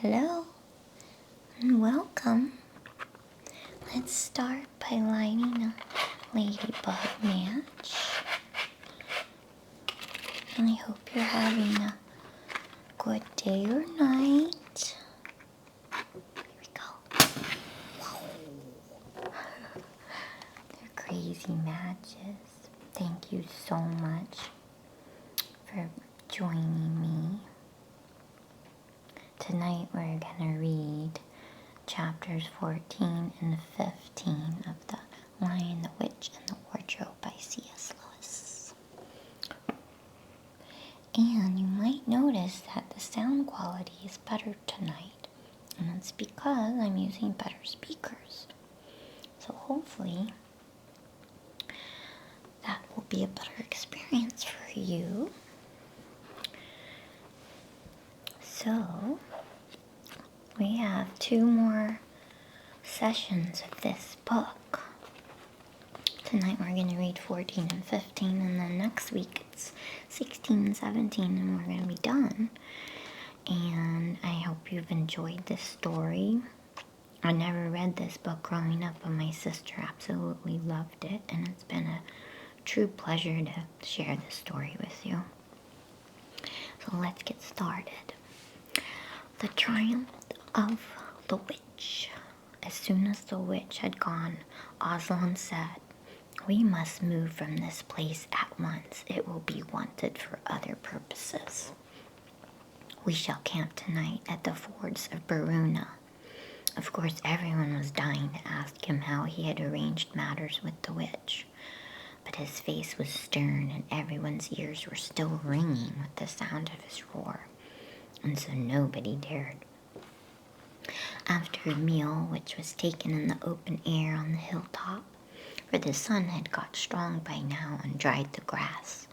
Hello and welcome. Let's start by lighting a ladybug match. And I hope you're having a good day or night. Here we go. Whoa. They're crazy matches. Thank you so much for joining me. Tonight we're gonna read chapters 14 and 15 of The Lion, the Witch, and the Wardrobe by C.S. Lewis. And you might notice that the sound quality is better tonight, and it's because I'm using better speakers. So hopefully that will be a better experience for you. So we have 2 more sessions of this book. Tonight we're going to read 14 and 15, and then next week it's 16 and 17, and we're going to be done. And I hope you've enjoyed this story. I never read this book growing up, but my sister absolutely loved it, and it's been a true pleasure to share this story with you. So let's get started. The Triumph of the Witch. As soon as the witch had gone, Aslan said, "We must move from this place at once. It will be wanted for other purposes. We shall camp tonight at the fords of Beruna." Of course, everyone was dying to ask him how he had arranged matters with the witch, but his face was stern and everyone's ears were still ringing with the sound of his roar, and so nobody dared. After a meal, which was taken in the open air on the hilltop, for the sun had got strong by now and dried the grass,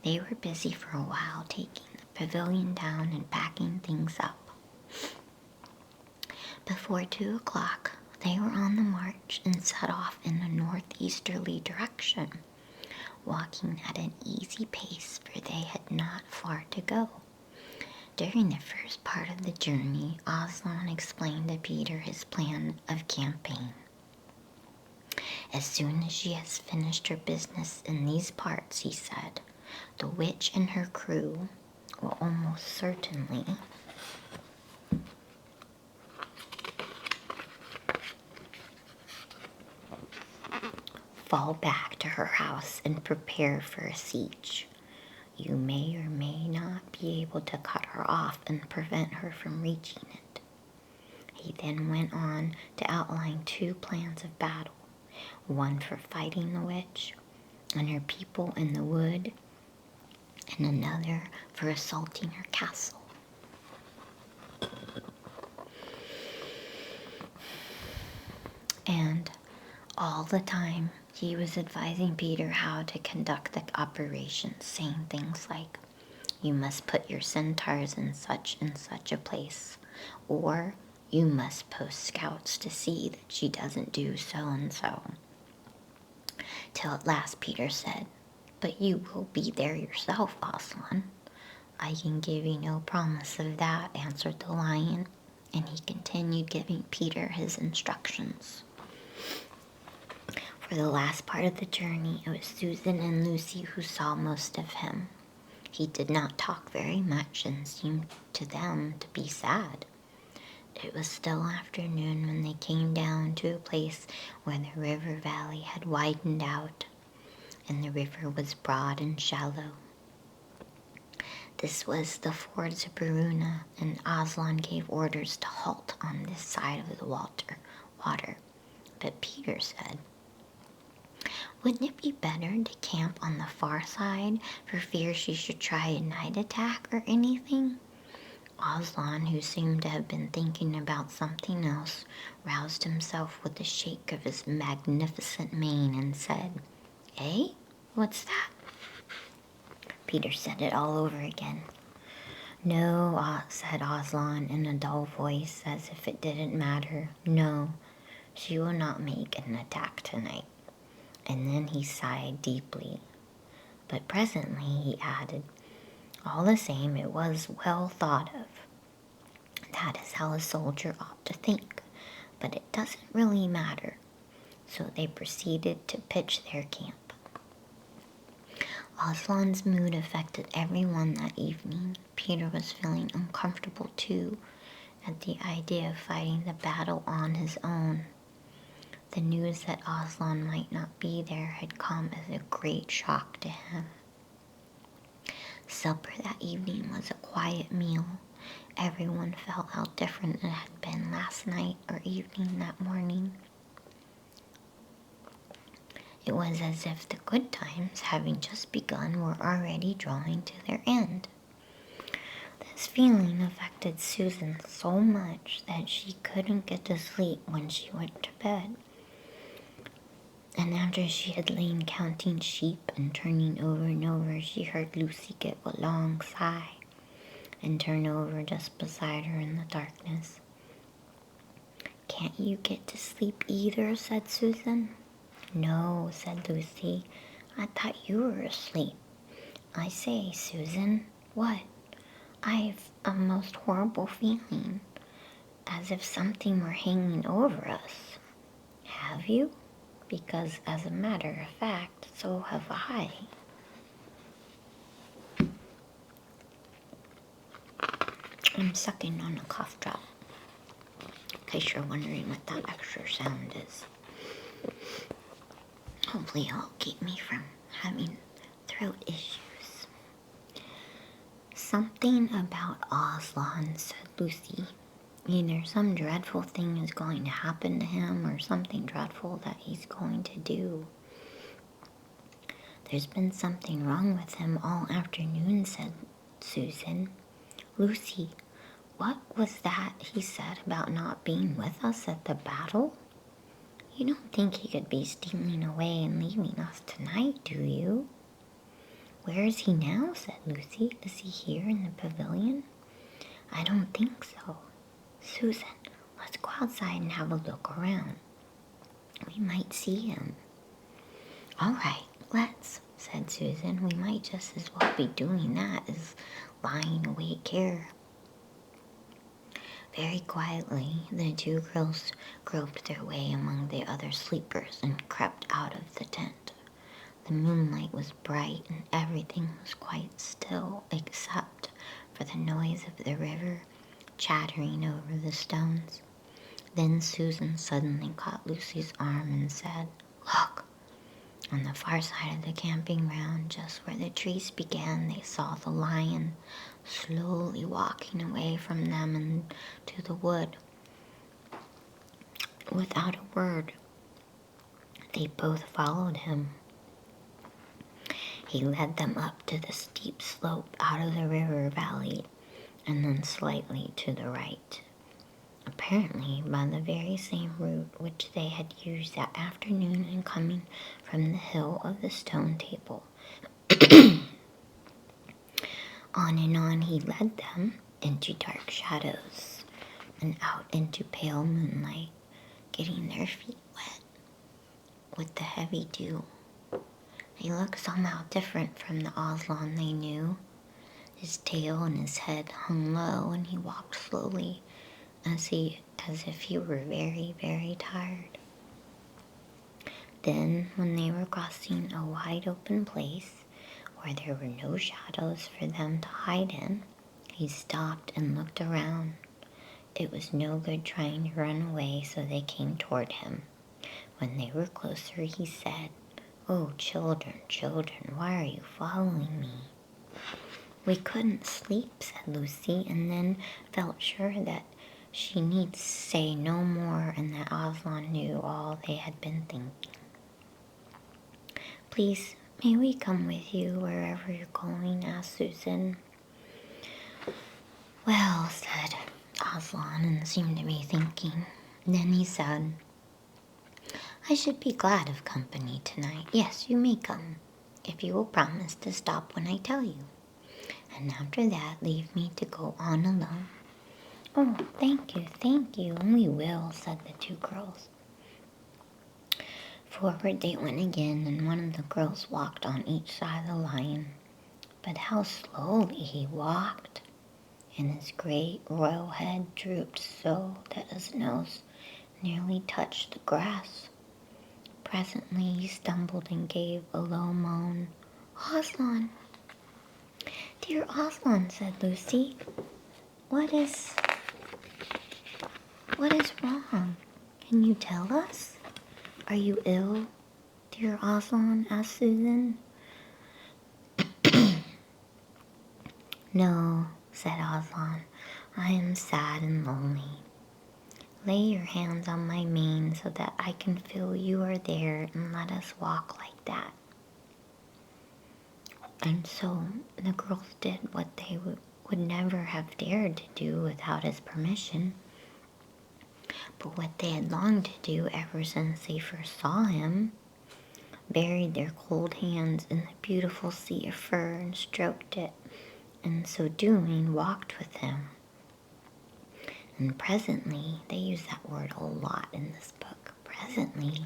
they were busy for a while taking the pavilion down and packing things up. Before 2 o'clock, they were on the march and set off in a northeasterly direction, walking at an easy pace, for they had not far to go. During the first part of the journey, Aslan explained to Peter his plan of campaign. "As soon as she has finished her business in these parts," he said, "the witch and her crew will almost certainly fall back to her house and prepare for a siege. You may or may not be able to cut her off and prevent her from reaching it." He then went on to outline 2 plans of battle, one for fighting the witch and her people in the wood, and another for assaulting her castle. And all the time, he was advising Peter how to conduct the operation, saying things like, "You must put your centaurs in such and such a place," or "You must post scouts to see that she doesn't do so and so." Till at last Peter said, "But you will be there yourself, Aslan." "I can give you no promise of that," answered the lion, and he continued giving Peter his instructions. For the last part of the journey, it was Susan and Lucy who saw most of him. He did not talk very much and seemed to them to be sad. It was still afternoon when they came down to a place where the river valley had widened out, and the river was broad and shallow. This was the fords of Beruna, and Aslan gave orders to halt on this side of the water. But Peter said, "Wouldn't it be better to camp on the far side for fear she should try a night attack or anything?" Aslan, who seemed to have been thinking about something else, roused himself with a shake of his magnificent mane and said, "Eh? What's that?" Peter said it all over again. "No," said Aslan in a dull voice, as if it didn't matter. "No, she will not make an attack tonight." And then he sighed deeply. But presently he added, "All the same, it was well thought of. That is how a soldier ought to think, but it doesn't really matter. So they proceeded to pitch their camp. Aslan's mood affected everyone that evening. Peter was feeling uncomfortable too at the idea of fighting the battle on his own. The news that Aslan might not be there had come as a great shock to him. Supper that evening was a quiet meal. Everyone felt how different it had been last night or evening that morning. It was as if the good times, having just begun, were already drawing to their end. This feeling affected Susan so much that she couldn't get to sleep when she went to bed. And after she had lain counting sheep and turning over and over, she heard Lucy give a long sigh and turn over just beside her in the darkness. "Can't you get to sleep either?" said Susan. "No," said Lucy. "I thought you were asleep." "I say, Susan." "What?" "I've a most horrible feeling, as if something were hanging over us." "Have you?" "Because, as a matter of fact, so have I." I'm sucking on a cough drop, in case you're wondering what that extra sound is. Hopefully it'll keep me from having throat issues. "Something about Aslan," said Lucy. "Either some dreadful thing is going to happen to him or something dreadful that he's going to do." "There's been something wrong with him all afternoon," said Susan. "Lucy, what was that he said about not being with us at the battle? You don't think he could be stealing away and leaving us tonight, do you?" "Where is he now?" said Lucy. "Is he here in the pavilion?" "I don't think so. Susan, let's go outside and have a look around. We might see him." "All right, let's," said Susan. "We might just as well be doing that as lying awake here." Very quietly, the two girls groped their way among the other sleepers and crept out of the tent. The moonlight was bright and everything was quite still except for the noise of the river chattering over the stones. Then Susan suddenly caught Lucy's arm and said, "Look!" On the far side of the camping ground, just where the trees began, they saw the lion slowly walking away from them into the wood. Without a word, they both followed him. He led them up to the steep slope out of the river valley and then slightly to the right, apparently by the very same route which they had used that afternoon in coming from the hill of the stone table. On and on he led them into dark shadows and out into pale moonlight, getting their feet wet with the heavy dew. He looked somehow different from the Aslan they knew. His tail and his head hung low, and he walked slowly, as if he were very, very tired. Then, when they were crossing a wide open place where there were no shadows for them to hide in, he stopped and looked around. It was no good trying to run away, so they came toward him. When they were closer, he said, "Oh, children, children, why are you following me?" "We couldn't sleep," said Lucy, and then felt sure that she need say no more and that Aslan knew all they had been thinking. "Please, may we come with you wherever you're going?" asked Susan. "Well," said Aslan, and seemed to be thinking. Then he said, "I should be glad of company tonight. Yes, you may come, if you will promise to stop when I tell you. And after that, leave me to go on alone." "Oh, thank you, and we will," said the two girls. Forward they went again, and one of the girls walked on each side of the lion. But how slowly he walked! and his great royal head drooped so that his nose nearly touched the grass. Presently he stumbled and gave a low moan. "Aslan! Dear Aslan," said Lucy, What is wrong? Can you tell us? Are you ill, dear Aslan?" asked Susan. "No," said Aslan. "I am sad and lonely. Lay your hands on my mane so that I can feel you are there, and let us walk like that." And so the girls did what they would never have dared to do without his permission, but what they had longed to do ever since they first saw him. Buried their cold hands in the beautiful sea of fur and stroked it, and so doing walked with him. And presently, they use that word a lot in this book, presently,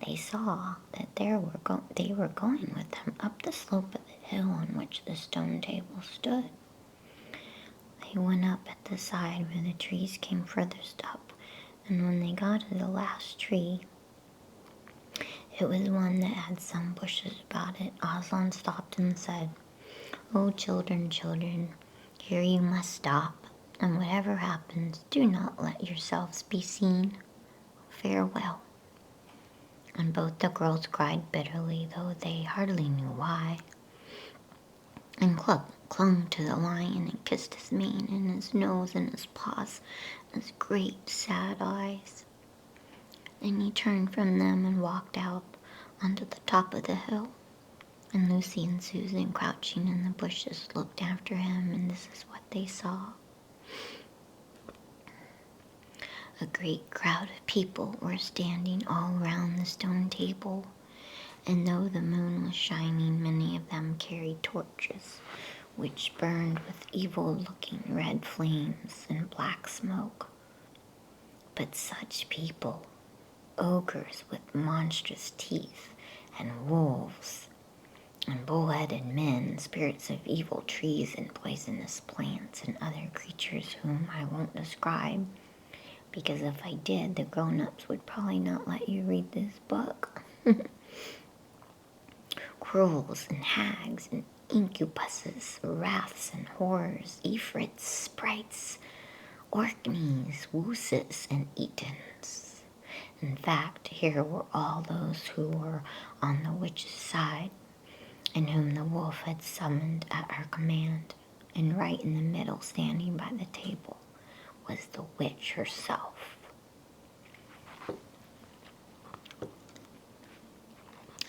they saw that they were going with him up the slope of the hill on which the stone table stood. They went up at the side where the trees came furthest up, and when they got to the last tree, it was one that had some bushes about it. Aslan stopped and said, "Oh, children, children, here you must stop, and whatever happens, do not let yourselves be seen. Farewell." And both the girls cried bitterly, though they hardly knew why, and clung to the lion and kissed his mane and his nose and his paws and his great sad eyes. Then he turned from them and walked out onto the top of the hill, and Lucy and Susan, crouching in the bushes, looked after him, and this is what they saw. A great crowd of people were standing all round the stone table, and though the moon was shining, many of them carried torches, which burned with evil-looking red flames and black smoke. But such people, ogres with monstrous teeth, and wolves, and bull-headed men, spirits of evil trees and poisonous plants, and other creatures whom I won't describe, because if I did, the grown-ups would probably not let you read this book. Crows and hags and incubuses, wraths and horrors, ifrits, sprites, orkneys, wooses, and etons. In fact, here were all those who were on the witch's side, and whom the wolf had summoned at her command, and right in the middle, standing by the table, was the witch herself.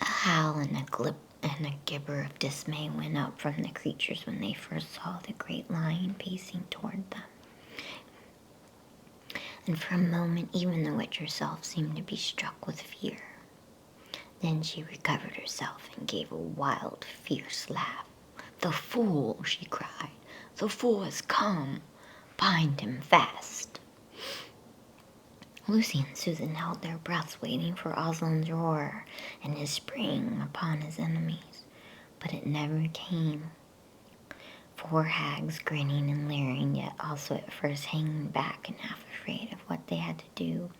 A howl and a gibber of dismay went up from the creatures when they first saw the great lion pacing toward them. And for a moment even the witch herself seemed to be struck with fear. Then she recovered herself and gave a wild, fierce laugh. "The fool!" she cried. "The fool has come! Bind him fast!" Lucy and Susan held their breaths, waiting for Aslan's roar and his spring upon his enemies, but it never came. 4 hags, grinning and leering, yet also at first hanging back and half afraid of what they had to do,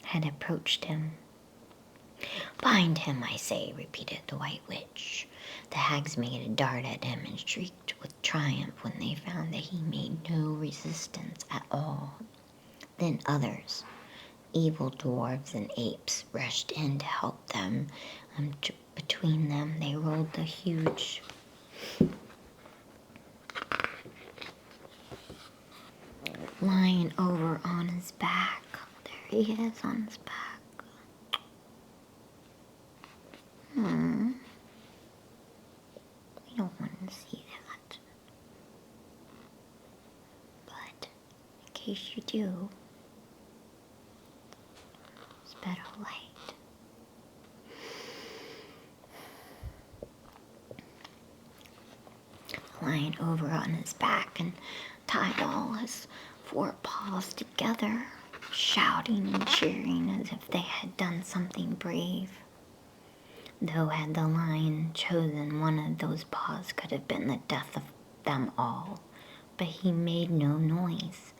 had approached him. "Bind him, I say," repeated the White Witch. The hags made a dart at him and shrieked with triumph when they found that he made no resistance at all. Then others, evil dwarves and apes, rushed in to help them, and between them they rolled the huge lion over on his back. There he is on his back. We don't want to see that. But in case you do, it's better light. Lying over on his back and tied all his 4 paws together, shouting and cheering as if they had done something brave. Though had the lion chosen one of those paws, could have been the death of them all. but he made no noise,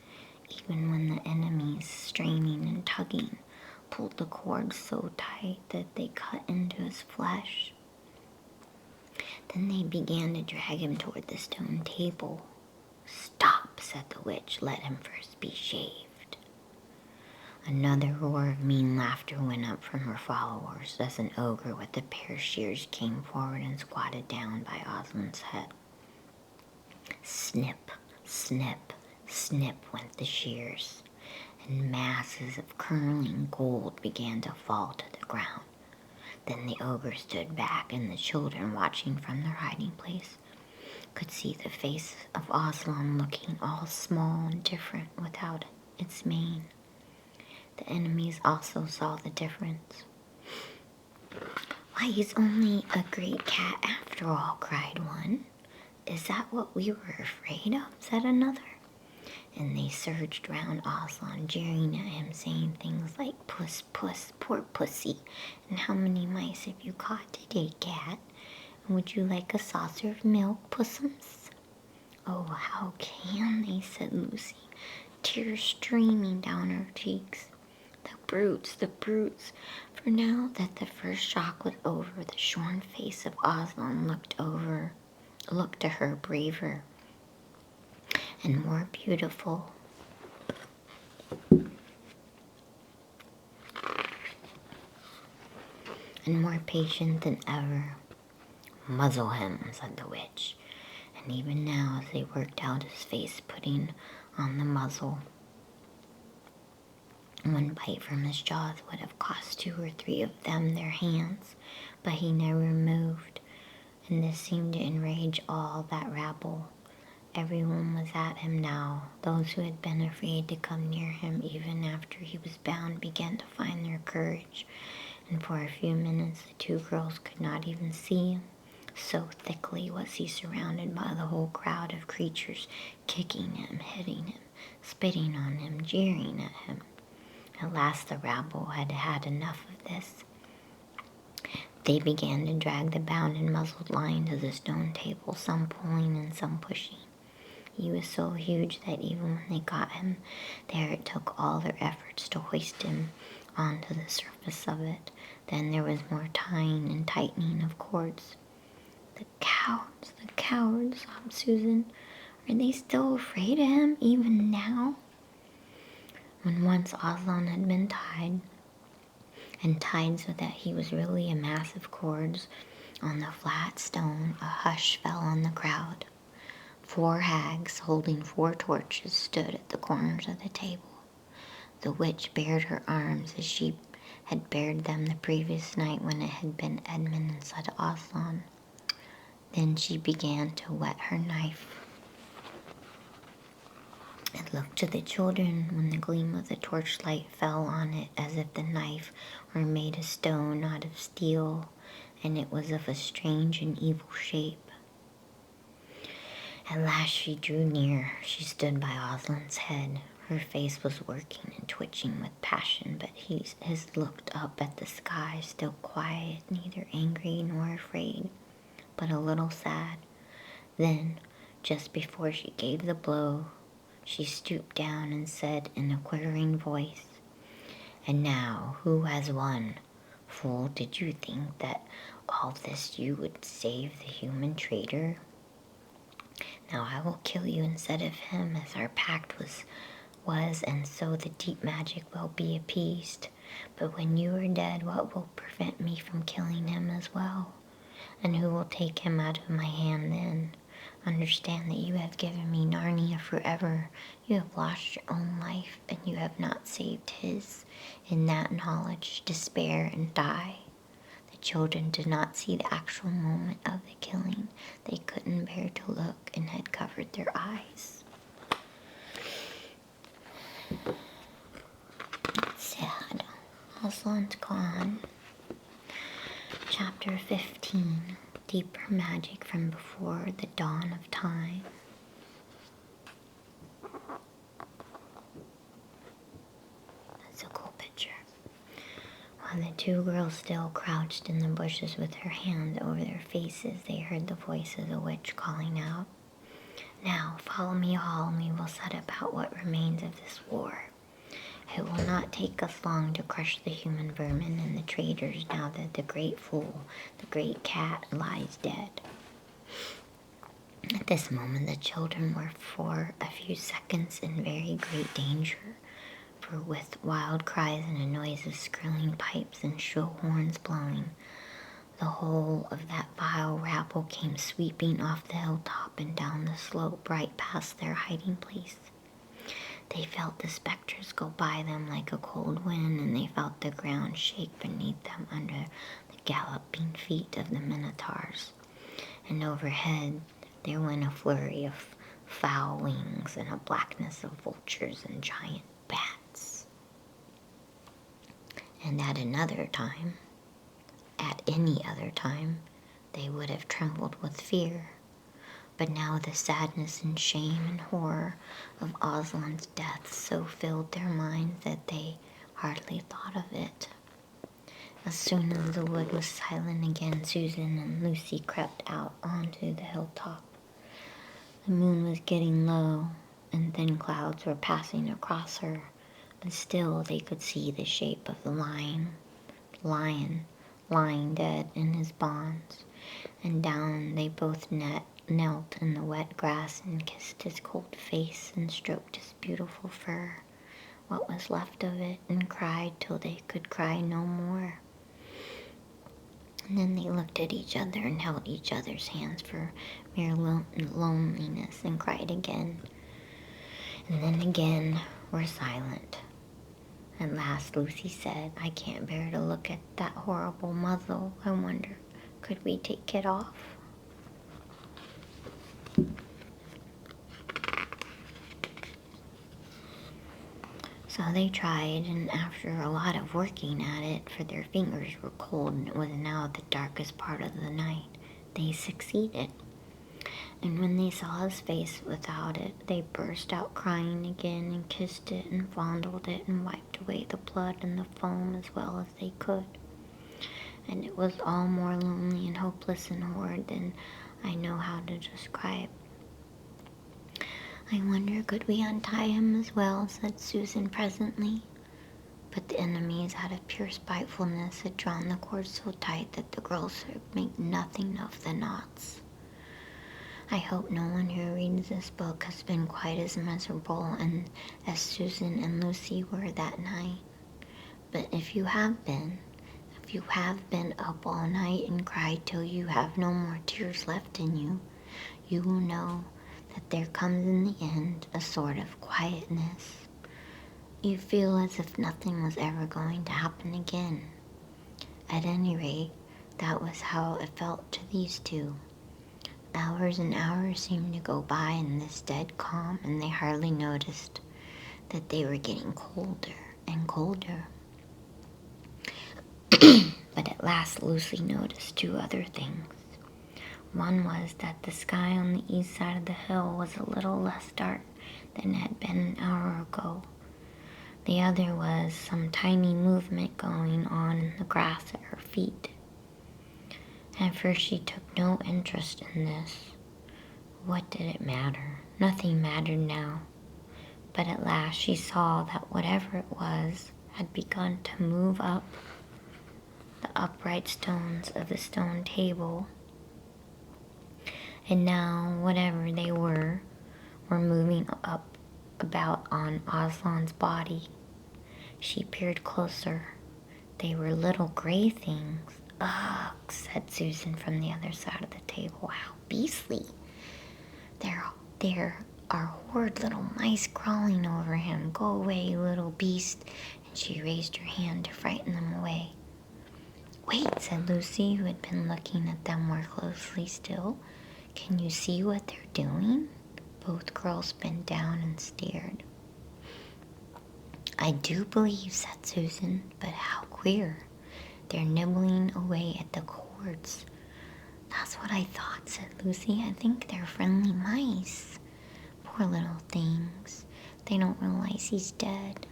even when the enemies, straining and tugging, pulled the cords so tight that they cut into his flesh. Then they began to drag him toward the stone table. "Stop," said the witch. "Let him first be shaved." Another roar of mean laughter went up from her followers as an ogre with a pair of shears came forward and squatted down by Aslan's head. Snip, snip, snip went the shears, and masses of curling gold began to fall to the ground. Then the ogre stood back, and the children, watching from their hiding place, could see the face of Aslan looking all small and different without its mane. The enemies also saw the difference. "Why, he's only a great cat after all," cried one. "Is that what we were afraid of?" said another. And they surged round Aslan, jeering at him, saying things like, "Puss, puss, poor pussy, and how many mice have you caught today, cat? And would you like a saucer of milk, pussums?" "Oh, how can they?" said Lucy, tears streaming down her cheeks. The brutes, the brutes. For now that the first shock was over, the shorn face of Aslan looked to her braver and more beautiful. And more patient than ever. "Muzzle him," said the witch. And even now, as they worked out his face, putting on the muzzle, one bite from his jaws would have cost 2 or 3 of them their hands, but he never moved, and this seemed to enrage all that rabble. Everyone was at him now. Those who had been afraid to come near him even after he was bound began to find their courage, and for a few minutes the 2 girls could not even see him. So thickly was he surrounded by the whole crowd of creatures, kicking him, hitting him, spitting on him, jeering at him. At last the rabble had had enough of this. They began to drag the bound and muzzled lion to the stone table, some pulling and some pushing. He was so huge that even when they got him there, it took all their efforts to hoist him onto the surface of it. Then there was more tying and tightening of cords. The cowards, sobbed Susan. Are they still afraid of him, even now? When once Aslan had been tied, and tied so that he was really a mass of cords on the flat stone, a hush fell on the crowd. 4 hags holding 4 torches stood at the corners of the table. The witch bared her arms as she had bared them the previous night when it had been Edmund and said Aslan. Then she began to whet her knife. It looked to the children when the gleam of the torchlight fell on it as if the knife were made of stone, not of steel, and it was of a strange and evil shape. At last she drew near. She stood by Aslan's head. Her face was working and twitching with passion, but his looked up at the sky, still quiet, neither angry nor afraid, but a little sad. Then, just before she gave the blow, she stooped down and said in a quivering voice, "And now, who has won? Fool, did you think that all this you would save the human traitor? Now I will kill you instead of him, as our pact was, and so the deep magic will be appeased. But when you are dead, what will prevent me from killing him as well? And who will take him out of my hand then? Understand that you have given me Narnia forever. You have lost your own life, and you have not saved his. In that knowledge, despair and die." The children did not see the actual moment of the killing. They couldn't bear to look and had covered their eyes. Sad. Aslan's gone. Chapter 15. Deeper magic from before the dawn of time. That's a cool picture. While the 2 girls still crouched in the bushes with their hands over their faces, they heard the voice of the witch calling out, Now follow me all, and we will set about what remains of this war. It will not take us long to crush the human vermin and the traitors now that the great fool, the great cat, lies dead. At this moment the children were for a few seconds in very great danger, for with wild cries and a noise of skrilling pipes and shrill horns blowing, the whole of that vile rabble came sweeping off the hilltop and down the slope right past their hiding place. They felt the spectres go by them like a cold wind, and they felt the ground shake beneath them under the galloping feet of the minotaurs. And overhead there went a flurry of foul wings and a blackness of vultures and giant bats. And at any other time, they would have trembled with fear. But now the sadness and shame and horror of Aslan's death so filled their minds that they hardly thought of it. As soon as the wood was silent again, Susan and Lucy crept out onto the hilltop. The moon was getting low, and thin clouds were passing across her, but still they could see the shape of the lion lying dead in his bonds, and down they both knelt in the wet grass and kissed his cold face and stroked his beautiful fur, what was left of it, and cried till they could cry no more. And then they looked at each other and held each other's hands for mere loneliness and cried again. And then again were silent. At last Lucy said, "I can't bear to look at that horrible muzzle. I wonder, could we take it off?" So they tried, and after a lot of working at it, for their fingers were cold and it was now the darkest part of the night, they succeeded. And when they saw his face without it, they burst out crying again and kissed it and fondled it and wiped away the blood and the foam as well as they could. And it was all more lonely and hopeless and horrid than I know how to describe. "I wonder could we untie him as well," said Susan presently. But the enemies, out of pure spitefulness, had drawn the cord so tight that the girls could make nothing of the knots. I hope no one who reads this book has been quite as miserable and as Susan and Lucy were that night. But if you have been up all night and cried till you have no more tears left in you, you will know that there comes in the end a sort of quietness. You feel as if nothing was ever going to happen again. At any rate, that was how it felt to these two. Hours and hours seemed to go by in this dead calm, and they hardly noticed that they were getting colder and colder. But at last Lucy noticed two other things. One was that the sky on the east side of the hill was a little less dark than it had been an hour ago. The other was some tiny movement going on in the grass at her feet. At first she took no interest in this. What did it matter? Nothing mattered now. But at last she saw that whatever it was had begun to move up the upright stones of the stone table. And now, whatever they were moving up about on Aslan's body. She peered closer. They were little gray things. "Ugh," said Susan from the other side of the table. "How beastly. There are horrid little mice crawling over him. Go away, you little beast." And she raised her hand to frighten them away. "Wait," said Lucy, who had been looking at them more closely still. "Can you see what they're doing?" Both girls bent down and stared. "I do believe," said Susan, "but how queer. They're nibbling away at the cords." "That's what I thought," said Lucy. "I think they're friendly mice. Poor little things. They don't realize he's dead.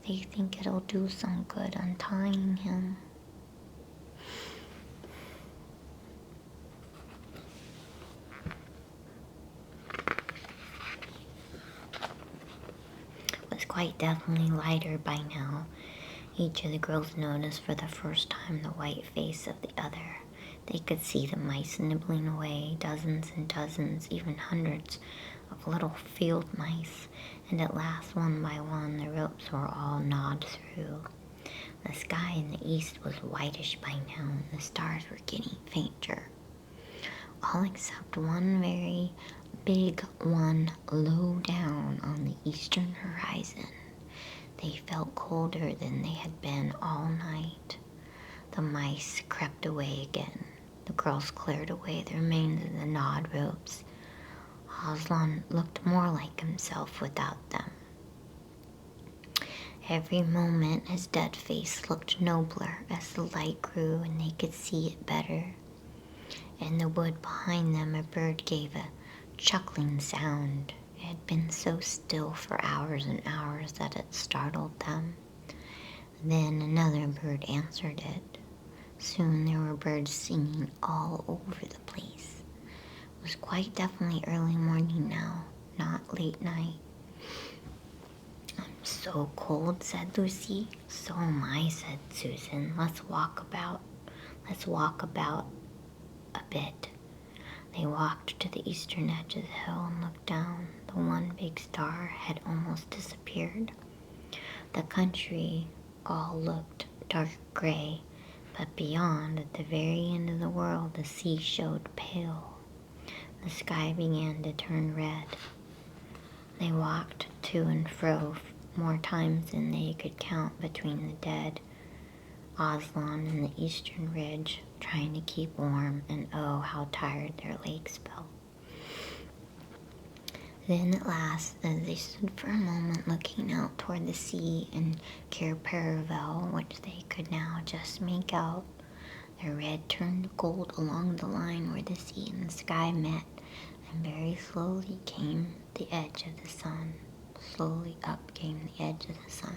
They think it'll do some good untying him." quite definitely lighter by now. Each of the girls noticed for the first time the white face of the other. They could see the mice nibbling away, dozens and dozens, even hundreds of little field mice, and at last, one by one, the ropes were all gnawed through. The sky in the east was whitish by now, and the stars were getting fainter. All except one very big one low down on the eastern horizon. They felt colder than they had been all night. The mice crept away again. The girls cleared away the remains of the gnawed ropes. Aslan looked more like himself without them. Every moment his dead face looked nobler as the light grew and they could see it better. In the wood behind them, a bird gave a chuckling sound. It had been so still for hours and hours that it startled them. Then another bird answered it. Soon there were birds singing all over the place. It was quite definitely early morning now, not late night. "I'm so cold," said Lucy. "So am I," said Susan. Let's walk about a bit." They walked to the eastern edge of the hill and looked down. The one big star had almost disappeared. The country all looked dark gray, but beyond, at the very end of the world, the sea showed pale. The sky began to turn red. They walked to and fro more times than they could count between the dead Aslan and the eastern ridge, trying to keep warm, and oh, how tired their legs felt. Then at last, as they stood for a moment looking out toward the sea and Cair Paravel, which they could now just make out, the red turned to gold along the line where the sea and the sky met, and very slowly came the edge of the sun. Slowly up came the edge of the sun.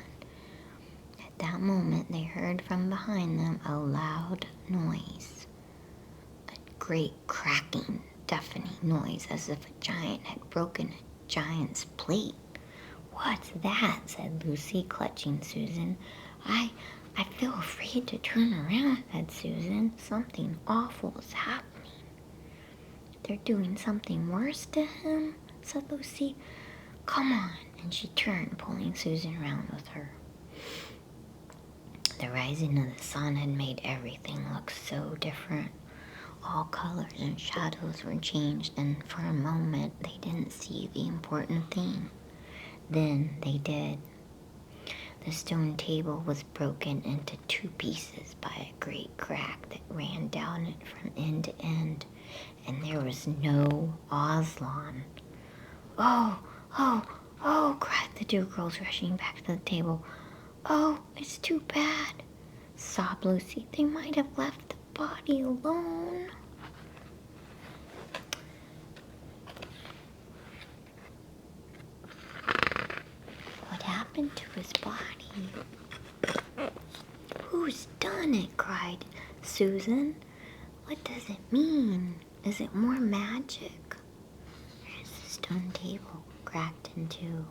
At that moment, they heard from behind them a loud noise, a great cracking, deafening noise, as if a giant had broken a giant's plate. "What's that?" said Lucy, clutching Susan. I feel afraid to turn around," said Susan. "Something awful is happening." "They're doing something worse to him," said Lucy. "Come on," and she turned, pulling Susan around with her. The rising of the sun had made everything look so different. All colors and shadows were changed, and for a moment they didn't see the important thing. Then they did. The stone table was broken into two pieces by a great crack that ran down it from end to end, and there was no Aslan. "Oh, oh, oh," cried the two girls, rushing back to the table. "Oh, it's too bad," sobbed Lucy. "They might have left the body alone." "What happened to his body?" "Who's done it?" cried Susan. "What does it mean? Is it more magic?" There's the stone table cracked in two.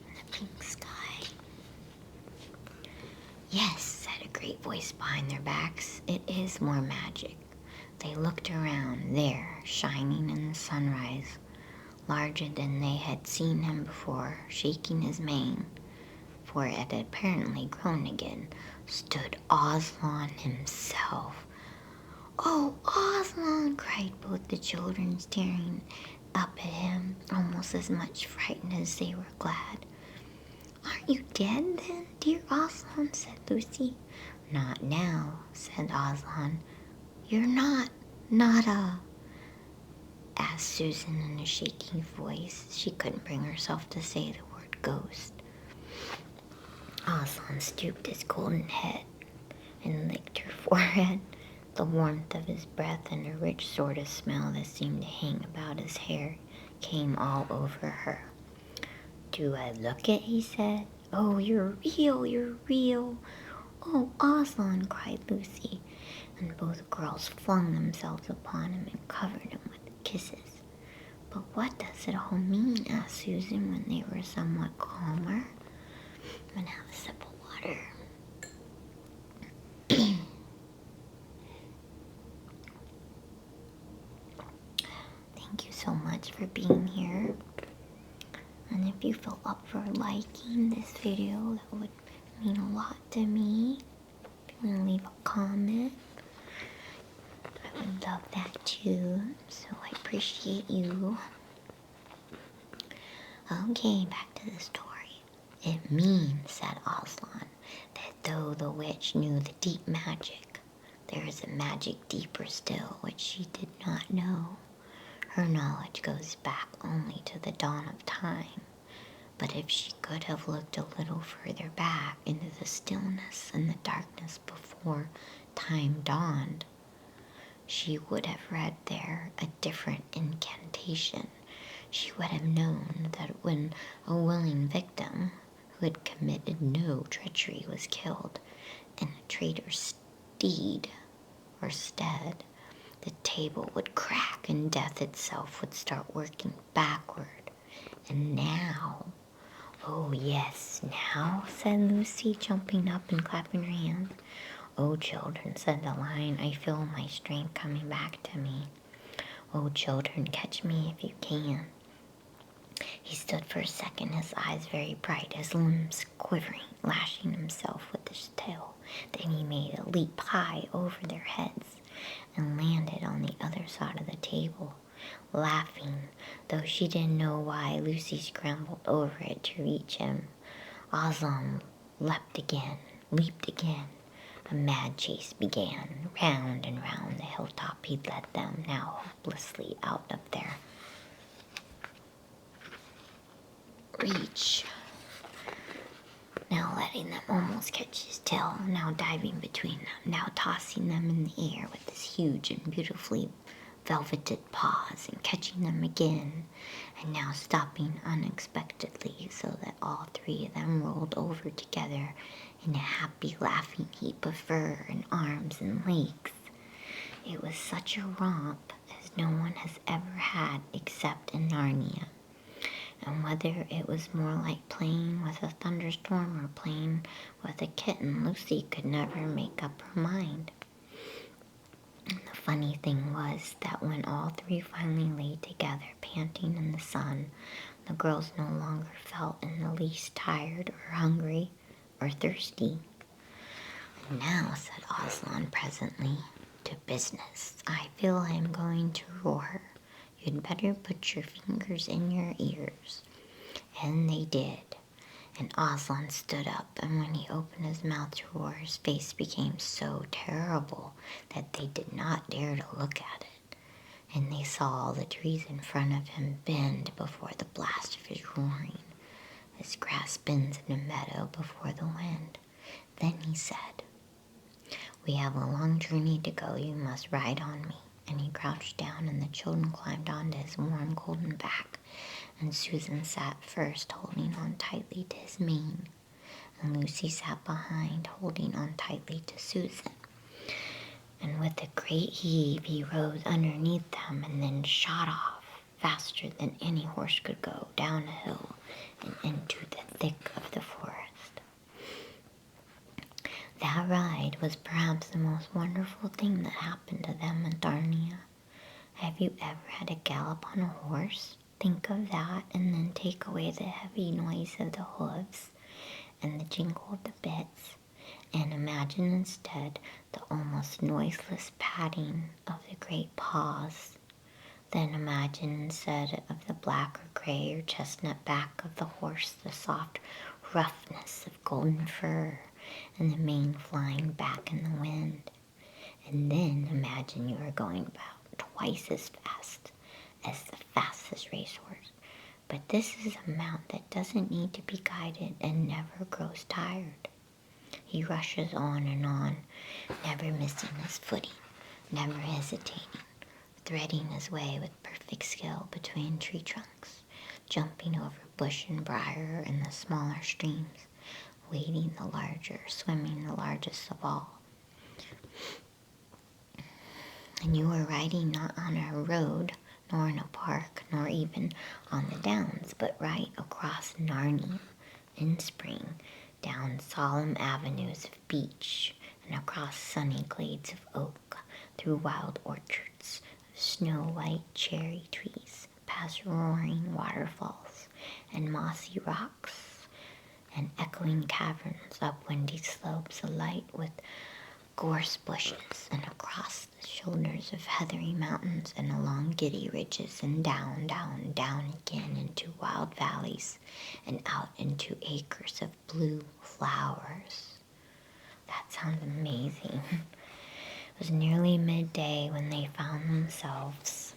And the pink sky. "Yes," said a great voice behind their backs. "It is more magic." They looked around. There, shining in the sunrise, larger than they had seen him before, shaking his mane, for it had apparently grown again, stood Aslan himself. "Oh, Aslan!" cried both the children, staring up at him, almost as much frightened as they were glad. "Aren't you dead then, dear Aslan?" said Lucy. "Not now," said Aslan. "You're not asked Susan in a shaky voice. She couldn't bring herself to say the word ghost. Aslan stooped his golden head and licked her forehead. The warmth of his breath and a rich sort of smell that seemed to hang about his hair came all over her. "Do I look it?" he said. "Oh, you're real. Oh, Aslan," cried Lucy, and both girls flung themselves upon him and covered him with kisses. But what does it all mean? Asked Susan when they were somewhat calmer. I'm gonna have a sip of water. Thank you so much for being here. And if you feel up for liking this video, that would mean a lot to me. If you want to leave a comment, I would love that too. So I appreciate you. Okay, back to the story. It means, said Aslan, that though the witch knew the deep magic, there is a magic deeper still which she did not know. Her knowledge goes back only to the dawn of time. But if she could have looked a little further back into the stillness and the darkness before time dawned, she would have read there a different incantation. She would have known that when a willing victim who had committed no treachery was killed in a traitor's stead, the table would crack and death itself would start working backward. And now, oh yes, now, said Lucy, jumping up and clapping her hands. Oh children, said the lion, I feel my strength coming back to me. Oh children, catch me if you can. He stood for a second, his eyes very bright, his limbs quivering, lashing himself with his tail. Then he made a leap high over their heads and landed on the other side of the table. Laughing, though she didn't know why, Lucy scrambled over it to reach him. Aslan leaped again. A mad chase began. Round and round the hilltop he led them, now hopelessly out of their reach. Now letting them almost catch his tail, now diving between them, now tossing them in the air with his huge and beautifully velveted paws, and catching them again, and now stopping unexpectedly so that all three of them rolled over together in a happy laughing heap of fur and arms and legs. It was such a romp as no one has ever had except in Narnia. And whether it was more like playing with a thunderstorm or playing with a kitten, Lucy could never make up her mind. And the funny thing was that when all three finally lay together, panting in the sun, the girls no longer felt in the least tired or hungry or thirsty. And now, said Aslan presently, to business. I feel I am going to roar. You'd better put your fingers in your ears. And they did. And Aslan stood up, and when he opened his mouth to roar, his face became so terrible that they did not dare to look at it. And they saw all the trees in front of him bend before the blast of his roaring, as grass bends in a meadow before the wind. Then he said, we have a long journey to go. You must ride on me. And he crouched down, and the children climbed onto his warm golden back, and Susan sat first, holding on tightly to his mane, and Lucy sat behind, holding on tightly to Susan. And with a great heave he rose underneath them, and then shot off, faster than any horse could go, down a hill and into the thick of the forest. That ride was perhaps the most wonderful thing that happened to them in Narnia. Have you ever had a gallop on a horse? Think of that, and then take away the heavy noise of the hooves and the jingle of the bits, and imagine instead the almost noiseless padding of the great paws. Then imagine instead of the black or gray or chestnut back of the horse the soft roughness of golden fur, and the mane flying back in the wind. And then imagine you are going about twice as fast as the fastest racehorse. But this is a mount that doesn't need to be guided and never grows tired. He rushes on, never missing his footing, never hesitating, threading his way with perfect skill between tree trunks, jumping over bush and briar and the smaller streams, wading the larger, swimming the largest of all. And you are riding not on a road, nor in a park, nor even on the downs, but right across Narnia in spring, down solemn avenues of beech, and across sunny glades of oak, through wild orchards of snow-white cherry trees, past roaring waterfalls and mossy rocks, and echoing caverns up windy slopes alight with gorse bushes, and across the shoulders of heathery mountains, and along giddy ridges, and down, down, down again into wild valleys, and out into acres of blue flowers. That sounds amazing. It was nearly midday when they found themselves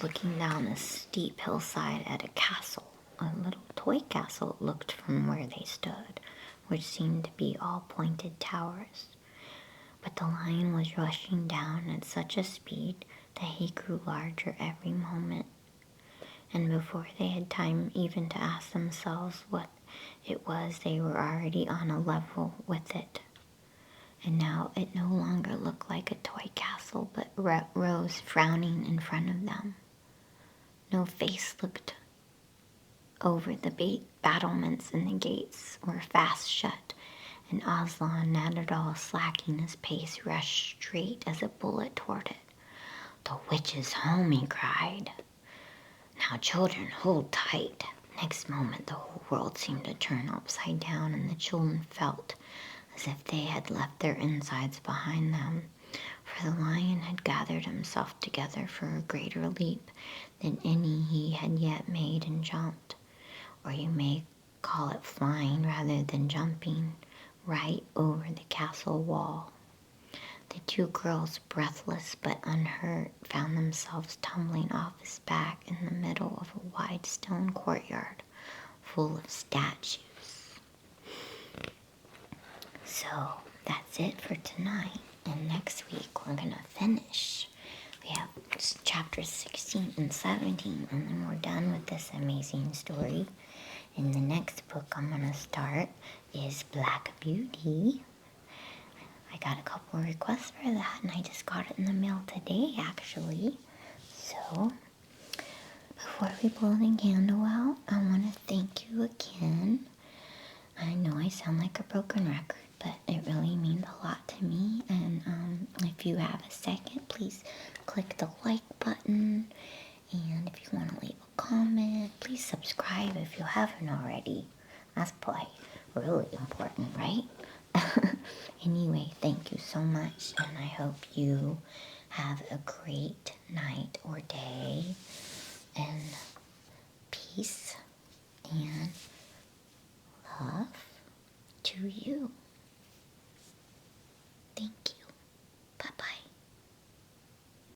looking down a steep hillside at a castle, a little toy castle it looked from where they stood, which seemed to be all pointed towers. But the lion was rushing down at such a speed that he grew larger every moment, and before they had time even to ask themselves what it was, they were already on a level with it. And now it no longer looked like a toy castle, but rose frowning in front of them. No face looked over the battlements, and the gates were fast shut, and Aslan, not at all slacking his pace, rushed straight as a bullet toward it. "The witch is home," he cried. "Now, children, hold tight." Next moment the whole world seemed to turn upside down, and the children felt as if they had left their insides behind them, for the lion had gathered himself together for a greater leap than any he had yet made, and jumped, or you may call it flying rather than jumping, right over the castle wall. The two girls, breathless but unhurt, found themselves tumbling off his back in the middle of a wide stone courtyard full of statues. So that's it for tonight, and next week we're gonna finish. We have chapters 16 and 17, and then we're done with this amazing story. And the next book I'm gonna start is Black Beauty. I got a couple of requests for that, and I just got it in the mail today, actually. So, before we blow the candle out, I want to thank you again. I know I sound like a broken record, but it really means a lot to me. And if you have a second, please click the like button. And if you want to leave a comment, please subscribe if you haven't already. That's probably really important, right? Anyway, thank you so much, and I hope you have a great night